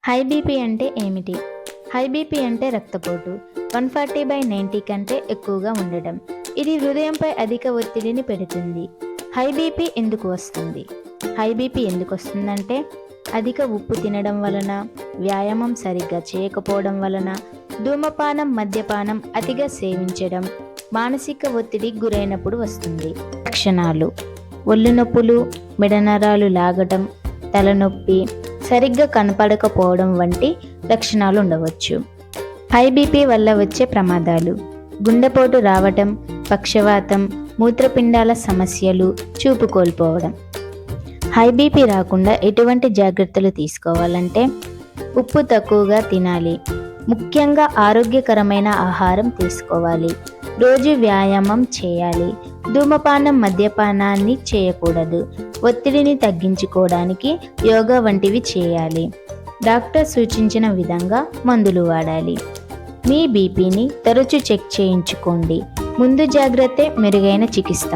High BP అంటే ఏమిటి? High BP అంటే రక్తపోటు 140/90 కంటే ఎక్కువగా ఉండడం. ఇది హృదయంపై అధిక ఒత్తిడిని పెడుతుంది. హై బీపీ ఎందుకు వస్తుంది? హై బీపీ ఎందుకు వస్తుందంటే అధిక ఉప్పు తినడం వలన, వ్యాయామం సరిగ్గా చేయకపోవడం వలన, ధూమపానం, మద్యపానం అతిగా సేవించడం, మానసిక ఒత్తిడికి గురైనప్పుడు వస్తుంది. లక్షణాలు: ఒళ్ళు నొప్పులు, మెడనరాలు లాగడం, తలనొప్పి, సరిగ్గా కనపడకపోవడం వంటి లక్షణాలు ఉండవచ్చు. హై బీపీ వల్ల వచ్చే ప్రమాదాలు: గుండెపోటు రావటం, పక్షవాతం, మూత్రపిండాల సమస్యలు, చూపు కోల్పోవడం. హై బీపీ రాకుండా ఎటువంటి జాగ్రత్తలు తీసుకోవాలంటే ఉప్పు తక్కువగా తినాలి, ముఖ్యంగా ఆరోగ్యకరమైన ఆహారం తీసుకోవాలి, రోజు వ్యాయామం చేయాలి, ధూమపానం, మద్యపానాన్ని చేయకూడదు, ఒత్తిడిని తగ్గించుకోవడానికి యోగా వంటివి చేయాలి, డాక్టర్ సూచించిన విధంగా మందులు వాడాలి. మీ బీపీని తరచూ చెక్ చేయించుకోండి. ముందు జాగ్రత్తే మెరుగైన చికిత్స.